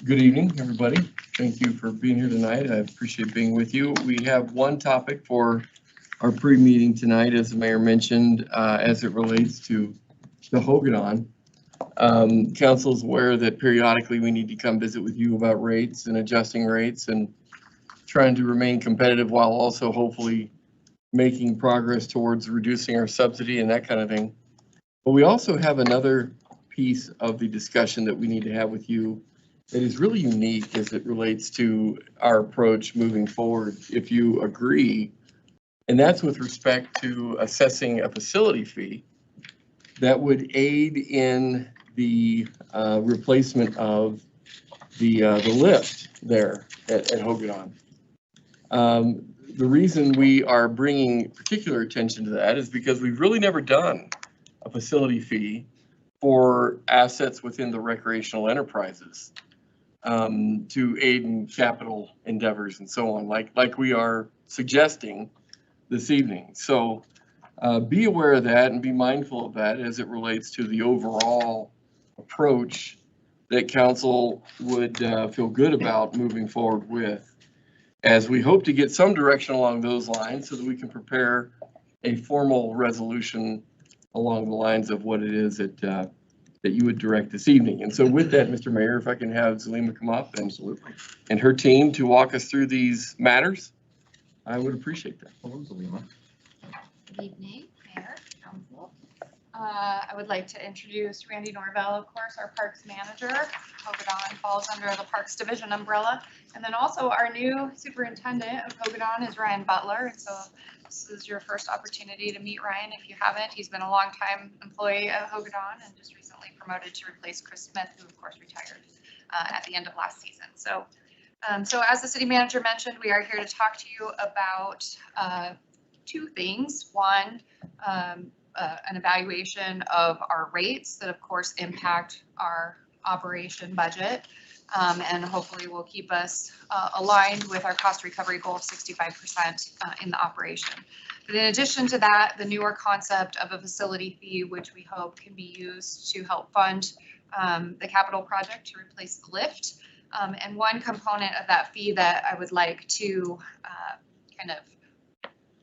Good evening, everybody. Thank you for being here tonight. I appreciate being with you. We have one topic for our pre-meeting tonight, as the mayor mentioned, as it relates to the Hogadon. Council is aware that periodically we need to come visit with you about rates and adjusting rates and trying to remain competitive while also hopefully making progress towards reducing our subsidy and that kind of thing. But we also have another piece of the discussion that we need to have with you that is really unique as it relates to our approach moving forward, if you agree. And that's with respect to assessing a facility fee that would aid in the replacement of the lift there at Hogadon. The reason we are bringing particular attention to that is because we've really never done a facility fee for assets within the recreational enterprises to aid in capital endeavors and so on, like we are suggesting this evening. So be aware of that and be mindful of that as it relates to the overall approach that council would feel good about moving forward with, as we hope to get some direction along those lines so that we can prepare a formal resolution along the lines of what it is that you would direct this evening. And so with that, Mr. Mayor, if I can have Zulima come up and her team to walk us through these matters, I would appreciate that. Hello, Zulima. Good evening, Mayor, Council. I would like to introduce Randy Norvell, of course, our Parks Manager. Hogadon falls under the Parks Division umbrella. And then also our new Superintendent of Hogadon is Ryan Butler. And so this is your first opportunity to meet Ryan if you haven't. He's been a longtime employee of Hogadon and just recently promoted to replace Chris Smith, who of course retired at the end of last season. So as the city manager mentioned, we are here to talk to you about two things. One, an evaluation of our rates that of course impact our operation budget and hopefully will keep us aligned with our cost recovery goal of 65% in the operation. But in addition to that, the newer concept of a facility fee, which we hope can be used to help fund the capital project to replace the lift. And one component of that fee that I would like to kind of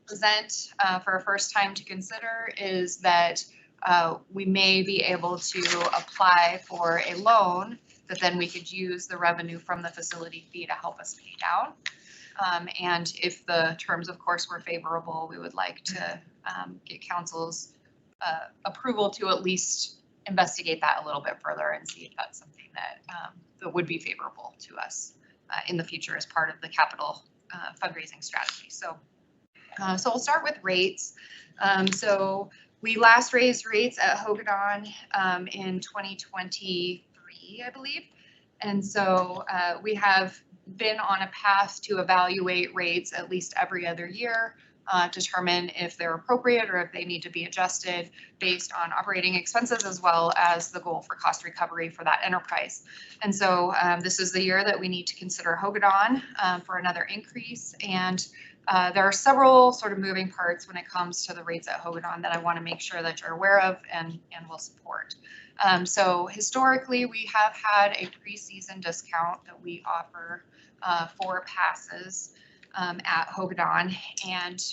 present for a first time to consider is that we may be able to apply for a loan that then we could use the revenue from the facility fee to help us pay down. And if the terms, of course, were favorable, we would like to get council's approval to at least investigate that a little bit further and see if that's something that, that would be favorable to us in the future as part of the capital fundraising strategy. So we'll start with rates. So we last raised rates at Hogadon in 2023, I believe. And so we have been on a path to evaluate rates at least every other year, determine if they're appropriate or if they need to be adjusted based on operating expenses as well as the goal for cost recovery for that enterprise. And so this is the year that we need to consider Hogadon for another increase. And there are several sort of moving parts when it comes to the rates at Hogadon that I want to make sure that you're aware of and will support. So historically, we have had a preseason discount that we offer for passes at Hogadon. And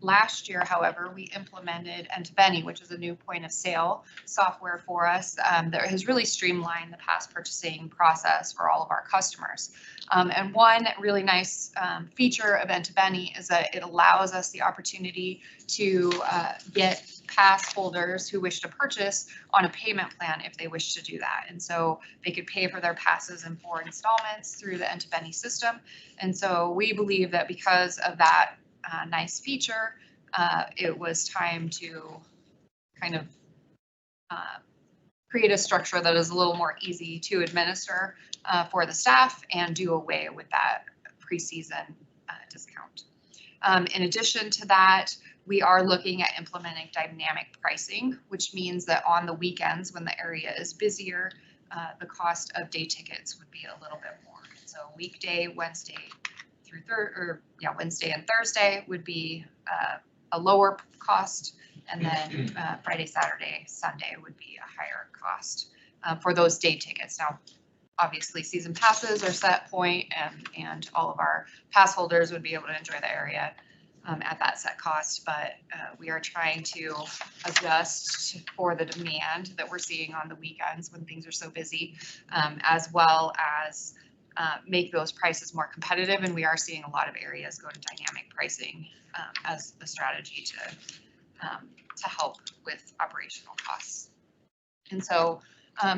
last year, however, we implemented Entebeni, which is a new point of sale software for us that has really streamlined the pass purchasing process for all of our customers. And one really nice feature of Entebeni is that it allows us the opportunity to get pass holders who wish to purchase on a payment plan if they wish to do that. And so they could pay for their passes in 4 installments through the Entebeni system. And so we believe that because of that nice feature, it was time to kind of create a structure that is a little more easy to administer for the staff and do away with that preseason discount. In addition to that, we are looking at implementing dynamic pricing, which means that on the weekends when the area is busier, the cost of day tickets would be a little bit more. So weekday, Wednesday and Thursday would be a lower cost, and then Friday, Saturday, Sunday would be a higher cost for those day tickets. Now, obviously season passes are set point, and all of our pass holders would be able to enjoy the area at that set cost. But we are trying to adjust for the demand that we're seeing on the weekends when things are so busy, as well as make those prices more competitive. And we are seeing a lot of areas go to dynamic pricing as a strategy to help with operational costs. And so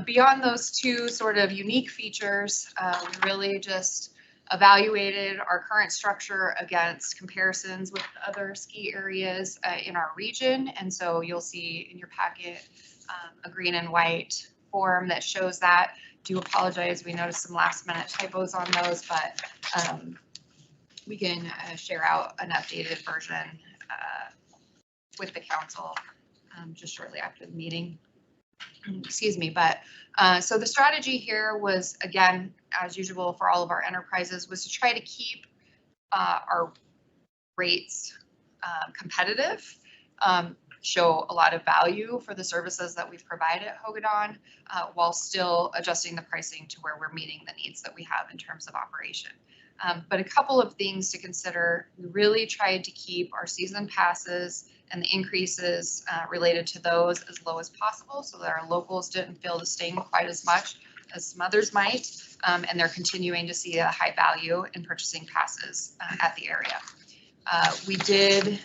beyond those two sort of unique features, we really just evaluated our current structure against comparisons with other ski areas in our region. And so you'll see in your packet a green and white form that shows that. Do apologize, we noticed some last minute typos on those, but we can share out an updated version with the council just shortly after the meeting. Excuse me, but so the strategy here was, again, as usual for all of our enterprises, was to try to keep our rates competitive, show a lot of value for the services that we provide at Hogadon, while still adjusting the pricing to where we're meeting the needs that we have in terms of operation. But a couple of things to consider: we really tried to keep our season passes and the increases related to those as low as possible, so that our locals didn't feel the sting quite as much as some others might, and they're continuing to see a high value in purchasing passes at the area. We did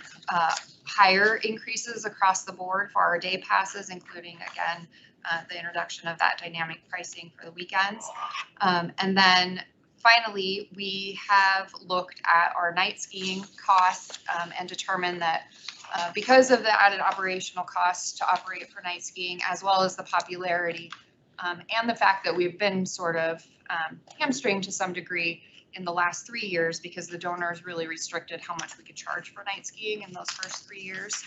higher increases across the board for our day passes, including, again, the introduction of that dynamic pricing for the weekends. And then finally, we have looked at our night skiing costs and determined that because of the added operational costs to operate for night skiing, as well as the popularity and the fact that we've been sort of hamstringed to some degree in the last 3 years because the donors really restricted how much we could charge for night skiing in those first 3 years.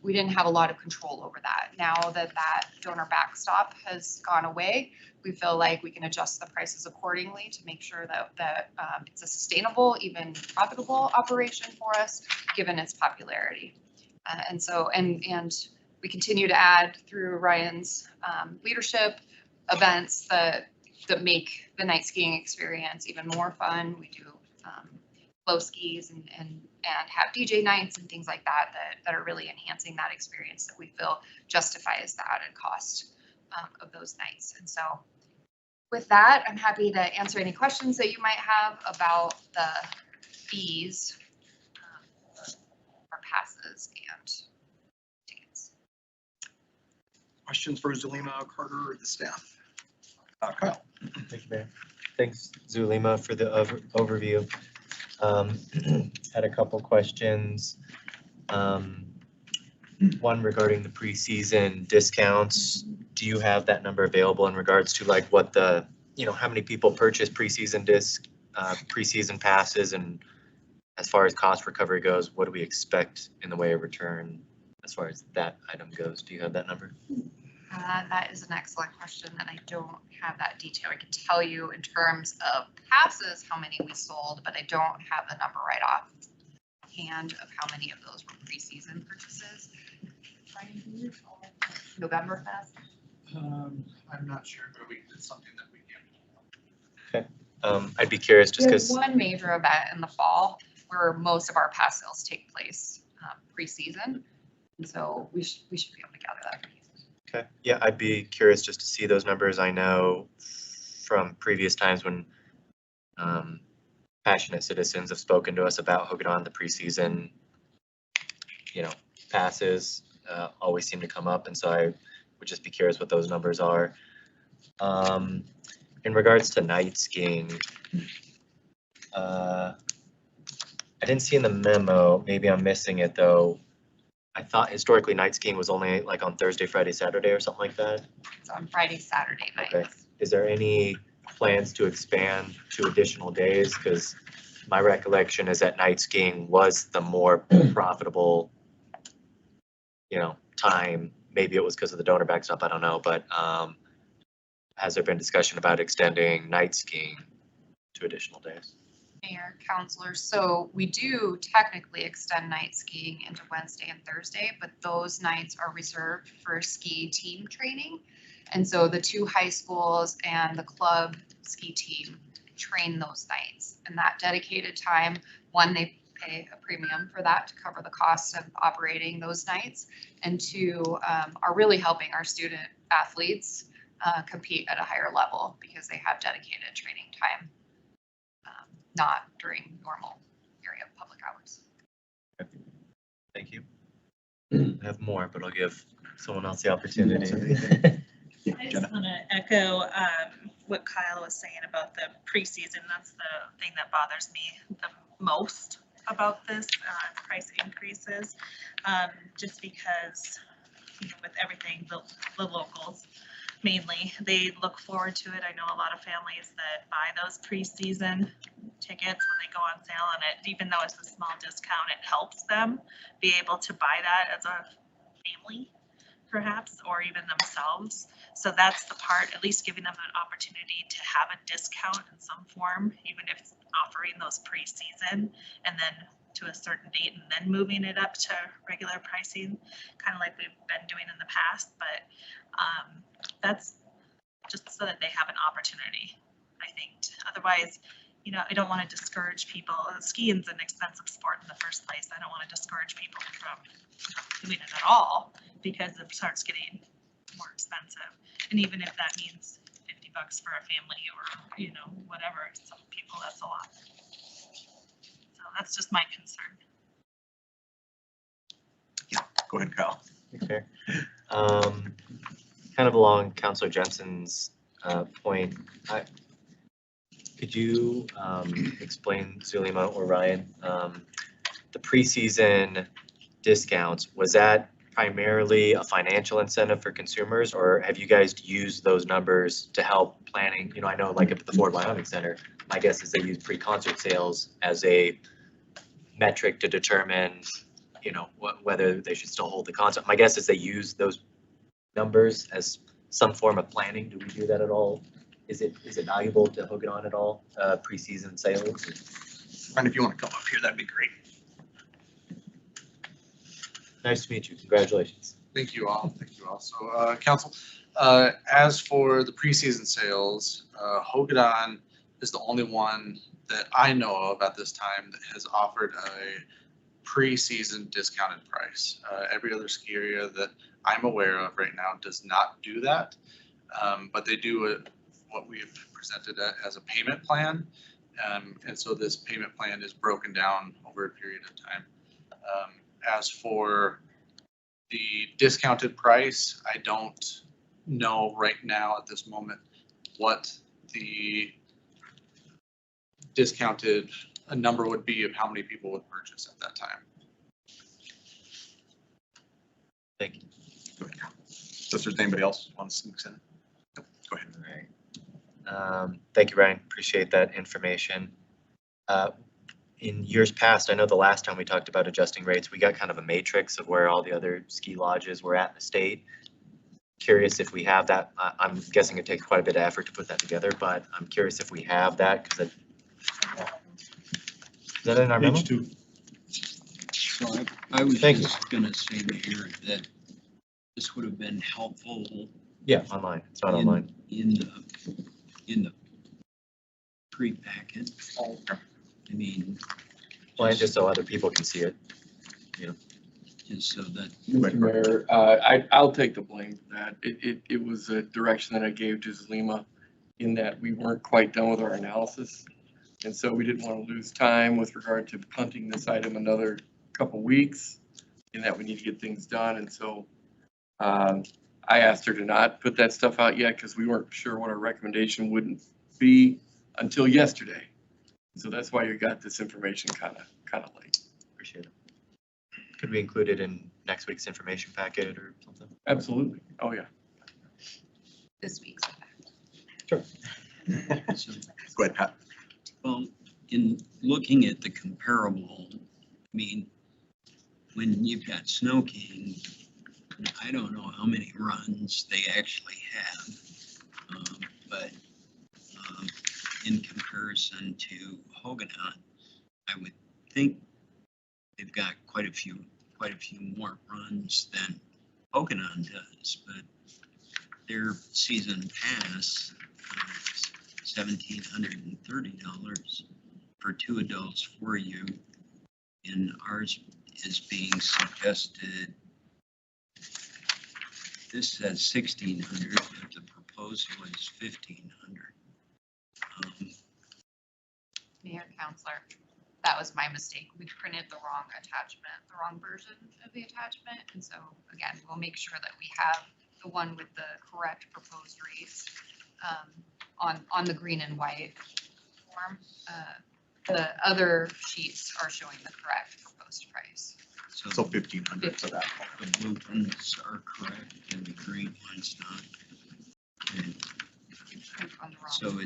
We didn't have a lot of control over that. Now that that donor backstop has gone away, we feel like we can adjust the prices accordingly to make sure that it's a sustainable, even profitable operation for us, given its popularity. And we continue to add, through Ryan's leadership, events that make the night skiing experience even more fun. We do flow skis and have DJ nights and things like that are really enhancing that experience that we feel justifies the added cost of those nights. And so with that, I'm happy to answer any questions that you might have about the fees, our passes and tickets. Questions for Zulema, Carter, or the staff? Kyle. Thank you, Mayor. Thanks, Zulema, for the overview. Had a couple questions. One regarding the preseason discounts. Do you have that number available in regards to like what the, how many people purchase preseason passes, and as far as cost recovery goes, what do we expect in the way of return as far as that item goes? Do you have that number? That is an excellent question, and I don't have that detail. I can tell you in terms of passes how many we sold, but I don't have the number right off hand of how many of those were preseason purchases. November Fest? I'm not sure, but it's something that we can. Okay. I'd be curious just There's because one major event in the fall where most of our pass sales take place preseason, and so we should be able to gather that. Okay. Yeah, I'd be curious just to see those numbers. I know from previous times when passionate citizens have spoken to us about Hogadon, the preseason, passes always seem to come up, and so I would just be curious what those numbers are. In regards to night skiing, I didn't see in the memo, maybe I'm missing it though. I thought historically night skiing was only like on Thursday, Friday, Saturday or something like that. It's on Friday, Saturday nights. Okay. Is there any plans to expand to additional days? Because my recollection is that night skiing was the more profitable, time. Maybe it was because of the donor backstop, I don't know. But has there been discussion about extending night skiing to additional days? Mayor, councilors, so we do technically extend night skiing into Wednesday and Thursday, but those nights are reserved for ski team training. And so the two high schools and the club ski team train those nights. And that dedicated time, one, they pay a premium for that to cover the cost of operating those nights. And two, are really helping our student athletes compete at a higher level because they have dedicated training time, not during normal area of public hours. Thank you. I have more, but I'll give someone else the opportunity. I just want to echo what Kyle was saying about the preseason. That's the thing that bothers me the most about this price increases, just because, you know, with everything, the locals mainly, they look forward to it. I know a lot of families that buy those preseason tickets when they go on sale, and even though it's a small discount, it helps them be able to buy that as a family, perhaps, or even themselves. So that's the part, at least giving them an opportunity to have a discount in some form, even if it's offering those preseason and then to a certain date and then moving it up to regular pricing, kind of like we've been doing in the past. But that's just so that they have an opportunity, I think. Otherwise, you know, I don't want to discourage people. Skiing's an expensive sport in the first place. I don't want to discourage people from doing it at all because it starts getting more expensive. And even if that means $50 for a family or, you know, whatever, some people that's a lot. So that's just my concern. Go ahead, Kyle. Okay. Kind of along Councilor Jensen's point, could you explain, Zulima or Ryan, the preseason discounts, was that primarily a financial incentive for consumers, or have you guys used those numbers to help planning? You know, I know like at the Ford Wyoming Center, my guess is they use pre-concert sales as a metric to determine, you know, whether they should still hold the concert. My guess is they use those numbers as some form of planning. Do we do that at all? Is it valuable to hook it on at all, preseason sales? And if you want to come up here, that'd be great. Nice to meet you. Congratulations. Thank you all. Thank you all. So, council, as for the preseason sales, Hogadon is the only one that I know of at this time that has offered a preseason discounted price. Every other ski area that I'm aware of right now does not do that, but they do what we've presented as a payment plan. And so this payment plan is broken down over a period of time. As for the discounted price, I don't know right now at this moment what the discounted number would be of how many people would purchase at that time. Thank you. Go ahead, Kyle. So if there's anybody else who wants to mix in, go ahead. All right. Thank you, Ryan. Appreciate that information. In years past, I know the last time we talked about adjusting rates, we got kind of a matrix of where all the other ski lodges were at in the state. Curious if we have that. I'm guessing it takes quite a bit of effort to put that together, but I'm curious if we have that, because is that in our memo? Page 2. So I was Thank you. just gonna say, Mayor, that this would have been helpful Yeah, online. It's not online. in the pre-packet. I mean, Well, and just so other people can see it. just so that, Mr. Mayor, I'll take the blame for that. It was a direction that I gave to Zulima in that we weren't quite done with our analysis. And so we didn't want to lose time with regard to punting this item another couple weeks, in that we need to get things done. And so I asked her to not put that stuff out yet because we weren't sure what our recommendation wouldn't be until yesterday. So that's why you got this information kind of late. Appreciate it. Could we include it in next week's information packet or something? Absolutely. Oh, yeah. This week's. Sure. so, Go ahead, Pat. well, in looking at the comparable, I mean, when you've got Snow King, I don't know how many runs they actually have, but in comparison to Hogadon, I would think they've got quite a few more runs than Hogadon does. But their season pass, $1,730 for 2 adults, 4 you, and ours is being suggested. This says 1,600, but the proposal is 1,500. Mayor, Counselor, that was my mistake. We printed the wrong attachment, the wrong version of the attachment. And so again, we'll make sure that we have the one with the correct proposed rates on the green and white form. The other sheets are showing the correct proposed price. So 1,500 for that. The blue ones are correct and the green ones not. And You print on the wrong. so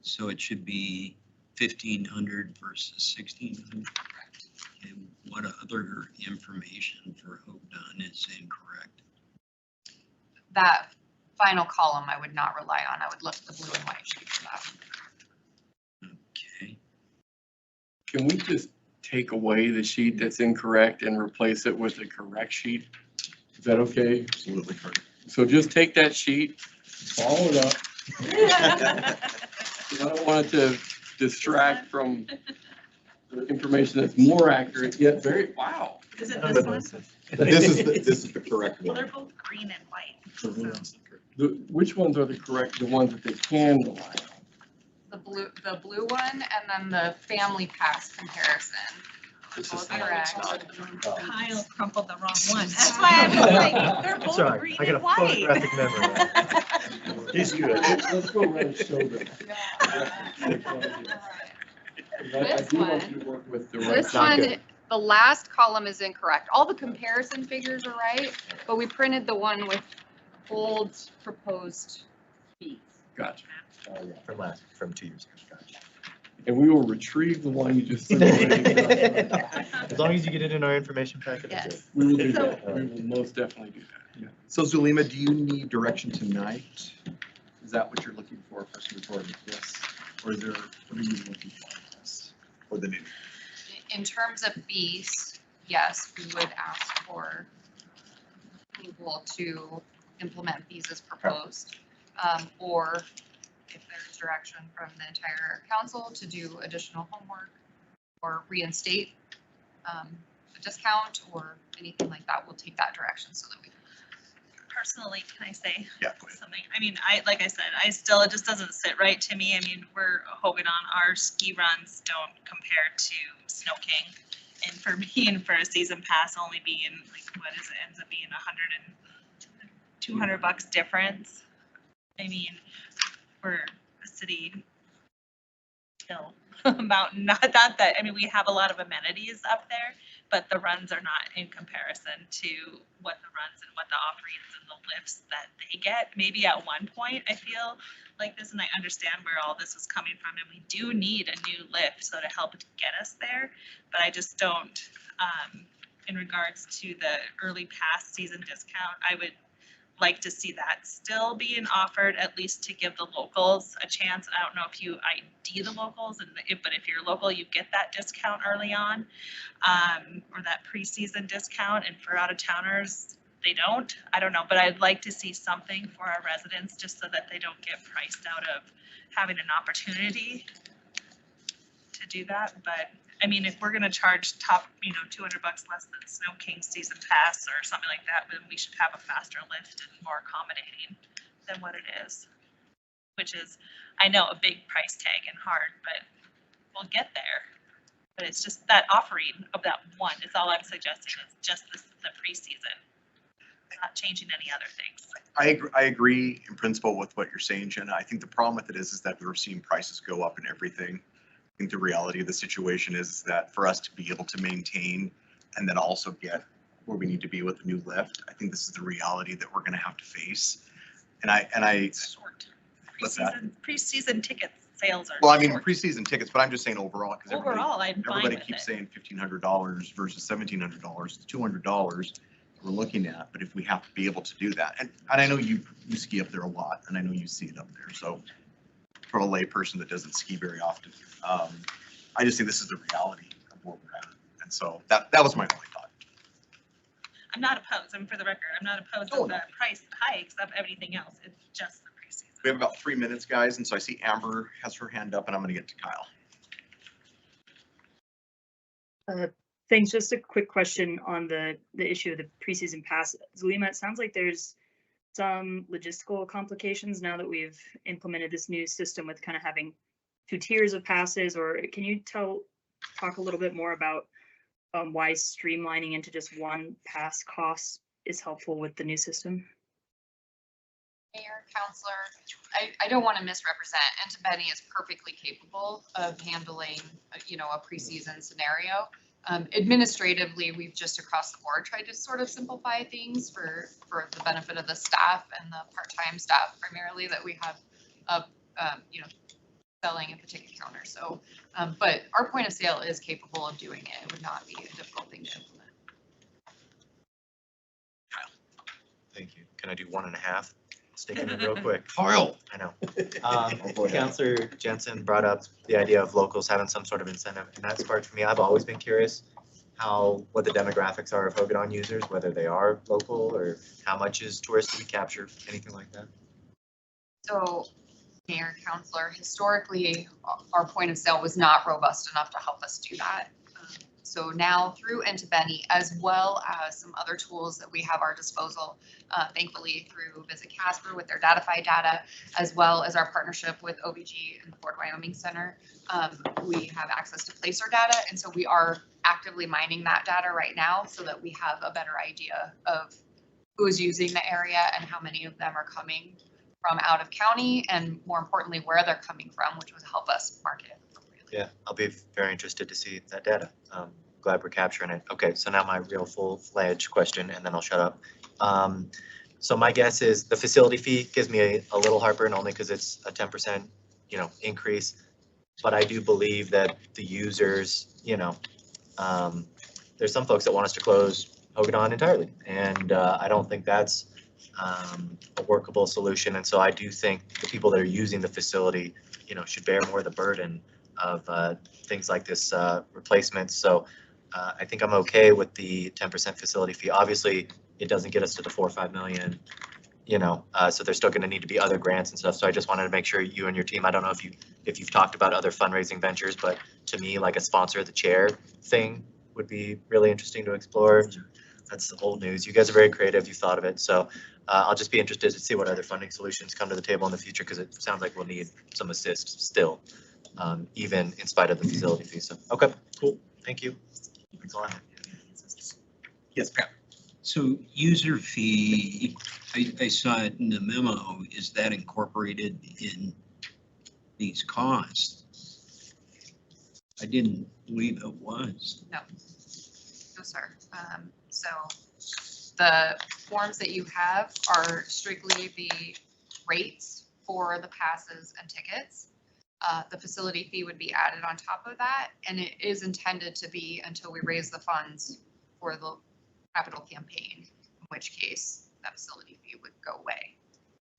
so it should be 1,500 versus 1,600. Correct. And what other information for Hovedon is incorrect? That final column I would not rely on. I would look at the blue and white sheet for that. Okay. Can we just take away the sheet that's incorrect and replace it with the correct sheet? Is that okay? Absolutely correct. So just take that sheet, follow it up. I don't want it to distract from the information that's more accurate yet very, wow. Is it this one? This is the correct Well, they're one. both green and white. Which ones are the correct, the ones that they can rely on? The blue one and then the family pass comparison. This is Both the- correct. Kyle crumpled the wrong one. That's why I was like, they're both Sorry, green I got a and white. photographic memory. He's good. Let's go around and show them. I This do want one- you to work with the right. This Not one, good. the last column is incorrect. All the comparison figures are right, but we printed the one with old proposed fees. Gotcha. From 2 years ago. Gotcha. And we will retrieve the one you just circulated. As long as you get it in our information packet. I'm good. Yes. We will do So- that. We will most definitely do that. Yeah. So Zulima, do you need direction tonight? Is that what you're looking for us to report? Yes. Or is there, what are you looking for us for the new? In terms of fees, yes, we would ask for approval to implement fees as proposed. Or if there's direction from the entire council to do additional homework or reinstate a discount or anything like that, we'll take that direction so that we can. Personally, can I say Yeah, go ahead. something? I mean, like I said, it just doesn't sit right to me. I mean, we're Hogan on our ski runs don't compare to Snow King. And for being for a season pass only being like, what is it, ends up being $200 difference. I mean, we're a city hill mountain, not that, I mean, we have a lot of amenities up there, but the runs are not in comparison to what the runs and what the offerings and the lifts that they get. Maybe at one point, I feel like this, and I understand where all this is coming from, and we do need a new lift, so to help get us there, but I just don't, in regards to the early pass season discount, I would like to see that still being offered, at least to give the locals a chance. I don't know if you ID the locals, but if you're local, you get that discount early on, or that preseason discount, and for out-of-towners, they don't. I don't know, but I'd like to see something for our residents, just so that they don't get priced out of having an opportunity to do that. But I mean, if we're gonna charge top, $200 less than Snow King season pass or something like that, then we should have a faster lift and more accommodating than what it is. Which is, I know, a big price tag and hard, but we'll get there. But it's just that offering of that one is all I'm suggesting. It's just the preseason, not changing any other things. I agree in principle with what you're saying, Jenna. I think the problem with it is that we're seeing prices go up and everything. I think the reality of the situation is that for us to be able to maintain and then also get where we need to be with the new lift, I think this is the reality that we're going to have to face. And I Short. What's that? Preseason ticket sales are. well, I mean, short. preseason tickets, but I'm just saying overall, because Overall, I'm fine everybody with keeps it. saying $1,500 versus $1,700, $200 we're looking at, but if we have to be able to do that, and I know you ski up there a lot, and I know you see it up there, so from a lay person that doesn't ski very often, I just think this is the reality of where we're at, and so that was my only thought. I'm not opposed, and for the record, I'm not opposed Oh, to the price hikes of everything else. It's just the preseason. We have about 3 minutes, guys, and so I see Amber has her hand up, and I'm gonna get to Kyle. Thanks. Just a quick question on the issue of the preseason pass. Zulima, it sounds like there's some logistical complications now that we've implemented this new system with kind of having 2 tiers of passes, or can you talk a little bit more about why streamlining into just one pass cost is helpful with the new system? Mayor, Counselor, I don't want to misrepresent. Benny is perfectly capable of handling, a preseason scenario. Administratively, we've just across the board tried to sort of simplify things for the benefit of the staff and the part-time staff primarily that we have selling a ticket counter. So, but our point of sale is capable of doing it. It would not be a difficult thing to implement. Thank you. Can I do 1.5? Stick in it real quick. Kyle. I know. Go ahead. Counselor Jensen brought up the idea of locals having some sort of incentive, and that sparked for me. I've always been curious what the demographics are of Hogadon users, whether they are local or how much is tourist recapture, anything like that. So, Mayor, Counselor, historically, our point of sale was not robust enough to help us do that. So now through Benny, as well as some other tools that we have at our disposal, thankfully through Visit Casper with their Datafy data, as well as our partnership with OVG and the Ford Wyoming Center, we have access to placer data. And so we are actively mining that data right now so that we have a better idea of who is using the area and how many of them are coming from out of county, and more importantly, where they're coming from, which would help us market it appropriately. Yeah, I'll be very interested to see that data. Glad we're capturing it. Okay, so now my real full-fledged question, and then I'll shut up. So my guess is the facility fee gives me a little heartburn only because it's a 10%, increase. But I do believe that the users, there's some folks that want us to close Hogadon entirely, and I don't think that's a workable solution. And so I do think the people that are using the facility, should bear more of the burden of things like this replacement. So I think I'm okay with the 10% facility fee. Obviously, it doesn't get us to the 4 or 5 million, so there's still going to need to be other grants and stuff. So I just wanted to make sure you and your team, I don't know if you've talked about other fundraising ventures, but to me, like a sponsor of the chair thing would be really interesting to explore. That's the old news. You guys are very creative. You thought of it. So I'll just be interested to see what other funding solutions come to the table in the future, because it sounds like we'll need some assist still, even in spite of the facility fee. So, okay, cool. Thank you. That's all I have. Yes, Pat. So user fee, I saw it in the memo, is that incorporated in these costs? I didn't believe it was. No, sir. So the forms that you have are strictly the rates for the passes and tickets. The facility fee would be added on top of that, and it is intended to be until we raise the funds for the capital campaign, in which case that facility fee would go away.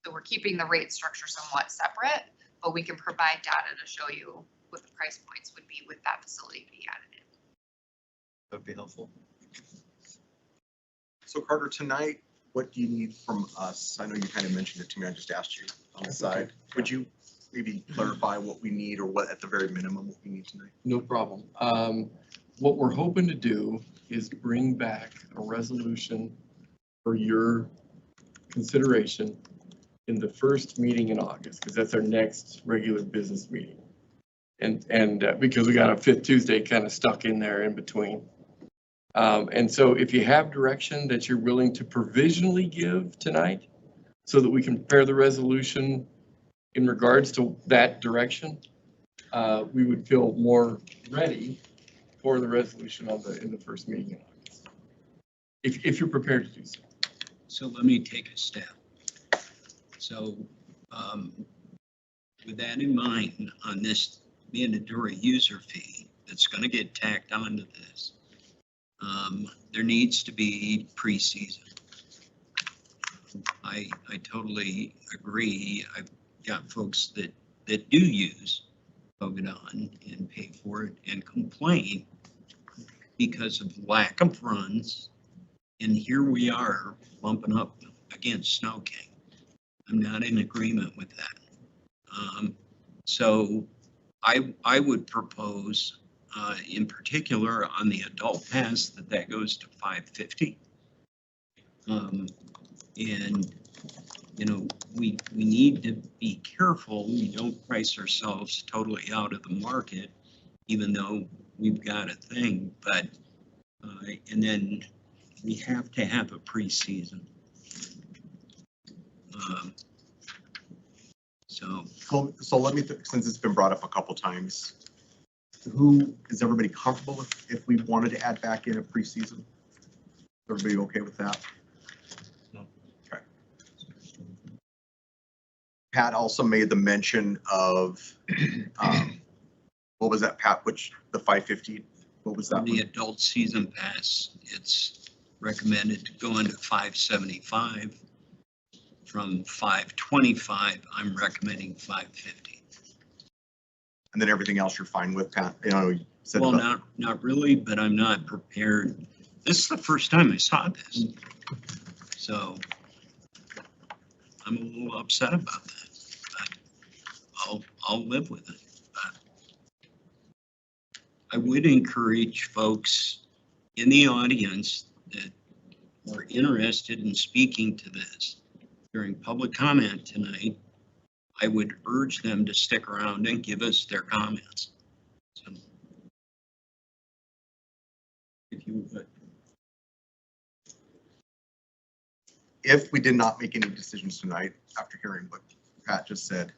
So we're keeping the rate structure somewhat separate, but we can provide data to show you what the price points would be with that facility fee added in. That would be helpful. So Carter, tonight, what do you need from us? I know you kind of mentioned it to me. I just asked you on the side. Would you maybe clarify what we need, or what at the very minimum what we need tonight? No problem. What we're hoping to do is bring back a resolution for your consideration in the first meeting in August, because that's our next regular business meeting. And because we got a fifth Tuesday kind of stuck in there in between. And so if you have direction that you're willing to provisionally give tonight, so that we can prepare the resolution in regards to that direction, we would feel more ready for the resolution in the first meeting in August, if you're prepared to do so. So let me take a step. So with that in mind, on this mandatory user fee that's going to get tacked onto this, there needs to be preseason. I totally agree. I've got folks that do use Hogadon and pay for it and complain because of lack of runs And here we are bumping up against Snow King. I'm not in agreement with that. So I would propose, in particular on the adult pass, that goes to $550. And, you know, we need to be careful. We don't price ourselves totally out of the market, even though we've got a thing, but, and then we have to have a preseason. So let me, since it's been brought up a couple times, is everybody comfortable if we wanted to add back in a preseason? Everybody okay with that? No. Okay. Pat also made the mention of, what was that, Pat, which the 550, what was that? The adult season pass, it's recommended to go into 575. From 525, I'm recommending 550. And then everything else you're fine with, Pat? You know, you said Well, about- not really, but I'm not prepared. This is the first time I saw this. So I'm a little upset about that, but I'll live with it. But I would encourage folks in the audience that are interested in speaking to this during public comment tonight. I would urge them to stick around and give us their comments. So, if you would. If we did not make any decisions tonight, after hearing what Pat just said,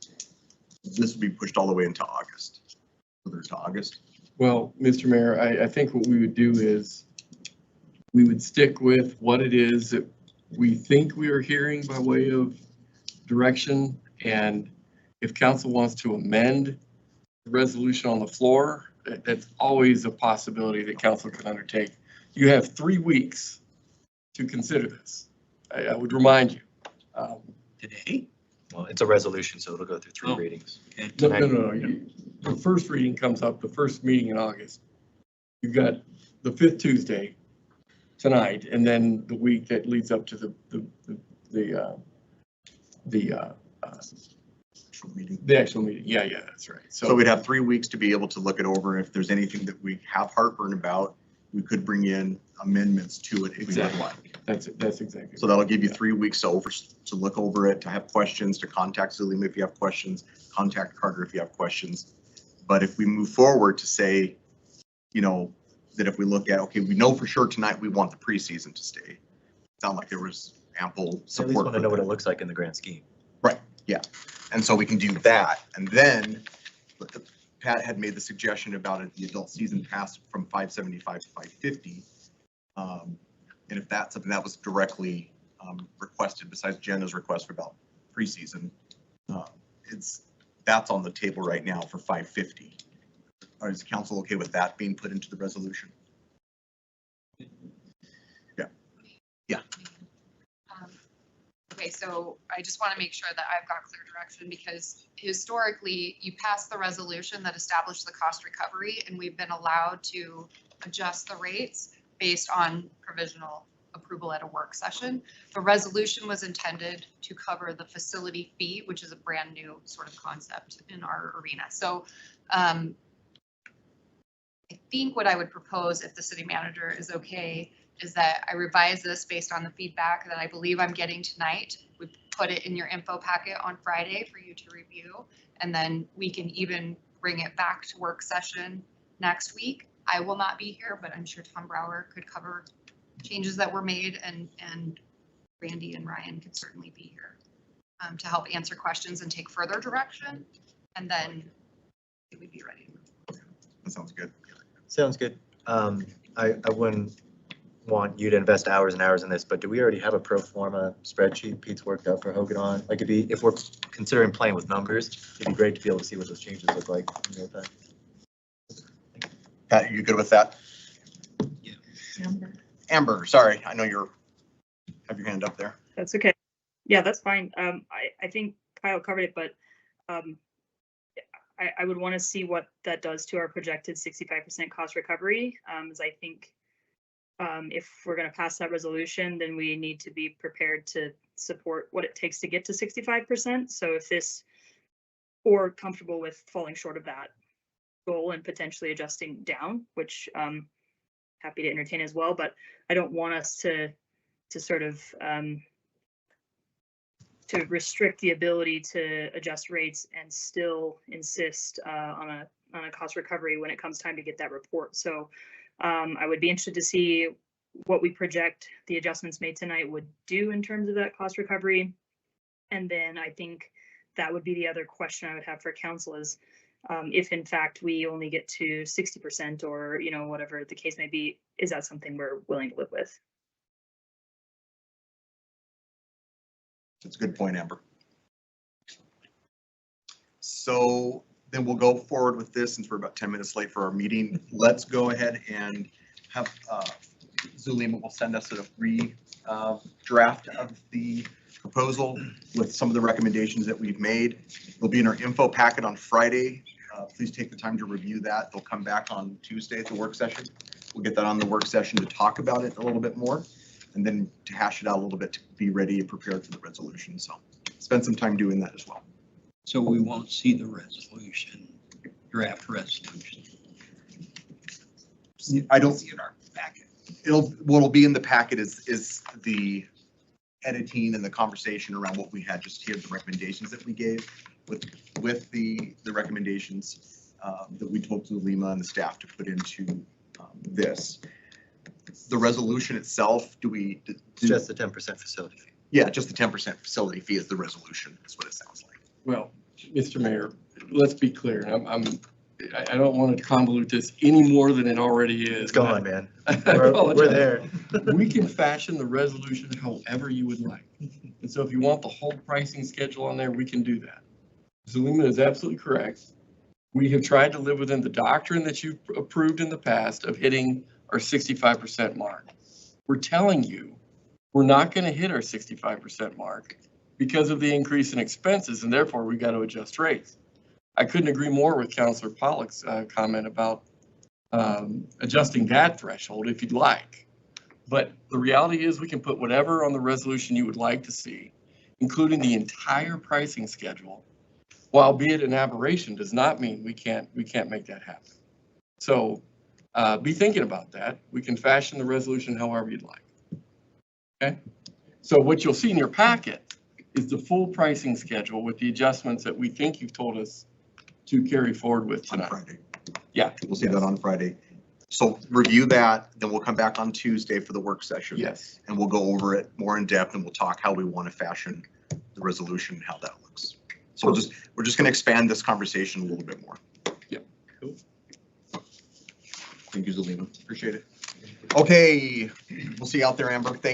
this would be pushed all the way into August, whether it's August. Well, Mr. Mayor, I think what we would do is we would stick with what it is that we think we are hearing by way of direction. And if council wants to amend the resolution on the floor, that's always a possibility that council can undertake. You have 3 weeks to consider this. I would remind you. Today? Well, it's a resolution, so it'll go through 3 Oh. readings. Okay. No. The first reading comes up, the first meeting in August. You've got the 5th Tuesday tonight, and then the week that leads up to the actual meeting. Yeah, that's right. So we'd have 3 weeks to be able to look it over. If there's anything that we have heartburn about, we could bring in amendments to it if we would Exactly. like. That's exactly. So that'll give you 3 weeks to look over it, to have questions, to contact Zulima if you have questions, contact Carter if you have questions. But if we move forward to say, you know, that if we look at, okay, we know for sure tonight we want the preseason to stay. Sound like there was ample I at least support. want to know what it looks like in the grand scheme. Right, yeah. And so we can do that. And then Pat had made the suggestion about the adult season pass from 575 to 550. And if that's something that was directly requested, besides Jenna's request about preseason, that's on the table right now for 550. Is council okay with that being put into the resolution? Yeah. Okay, so I just want to make sure that I've got clear direction, because historically you passed the resolution that established the cost recovery, and we've been allowed to adjust the rates based on provisional approval at a work session. The resolution was intended to cover the facility fee, which is a brand new sort of concept in our arena. So I think what I would propose, if the city manager is okay, is that I revise this based on the feedback that I believe I'm getting tonight. We put it in your info packet on Friday for you to review, and then we can even bring it back to work session next week. I will not be here, but I'm sure Tom Brower could cover changes that were made, and Randy and Ryan could certainly be here to help answer questions and take further direction, and then we'd be ready. That sounds good. Sounds good. I wouldn't want you to invest hours and hours in this, but do we already have a pro forma spreadsheet Pete's worked out for Hogan? Like if we're considering playing with numbers, it'd be great to be able to see what those changes look like in real time. Pat, you good with that? Yeah. Amber, sorry, I know have your hand up there. That's okay. Yeah, that's fine. I think Kyle covered it, but I would want to see what that does to our projected 65% cost recovery, as I think if we're gonna pass that resolution, then we need to be prepared to support what it takes to get to 65%. So if this, or comfortable with falling short of that goal and potentially adjusting down, which happy to entertain as well, but I don't want us to sort of to restrict the ability to adjust rates and still insist on a cost recovery when it comes time to get that report. So I would be interested to see what we project the adjustments made tonight would do in terms of that cost recovery. And then I think that would be the other question I would have for council is if in fact we only get to 60% or, you know, whatever the case may be, is that something we're willing to live with? That's a good point, Amber. So then we'll go forward with this since we're about 10 minutes late for our meeting. Let's go ahead and have Zulima will send us a draft of the proposal with some of the recommendations that we've made. They'll be in our info packet on Friday. Please take the time to review that. They'll come back on Tuesday at the work session. We'll get that on the work session to talk about it a little bit more and then to hash it out a little bit to be ready and prepared for the resolution. So spend some time doing that as well. So we won't see the resolution, draft resolution. I don't see it in our packet. What'll be in the packet is the editing and the conversation around what we had just here, the recommendations that we gave with the recommendations that we told to Lima and the staff to put into this. The resolution itself, It's just the 10% facility fee. Yeah, just the 10% facility fee is the resolution, is what it sounds like. Well, Mr. Mayor, let's be clear. I don't want to convolute this any more than it already is. It's gone, man. I We're apologize. there. We can fashion the resolution however you would like. And so if you want the whole pricing schedule on there, we can do that. Zulima is absolutely correct. We have tried to live within the doctrine that you've approved in the past of hitting our 65% mark. We're telling you, we're not going to hit our 65% mark because of the increase in expenses, and therefore we got to adjust rates. I couldn't agree more with Councilor Pollock's comment about adjusting that threshold if you'd like. But the reality is we can put whatever on the resolution you would like to see, including the entire pricing schedule. While be it an aberration does not mean we can't make that happen. So be thinking about that. We can fashion the resolution however you'd like. Okay. So what you'll see in your packet is the full pricing schedule with the adjustments that we think you've told us to carry forward with tonight. On Friday. Yeah. We'll see that on Friday. So review that, then we'll come back on Tuesday for the work session. Yes. And we'll go over it more in depth and we'll talk how we want to fashion the resolution and how that looks. So we're just going to expand this conversation a little bit more. Yep. Cool. Thank you, Zulima. Appreciate it. Okay, we'll see you out there, Amber. Thank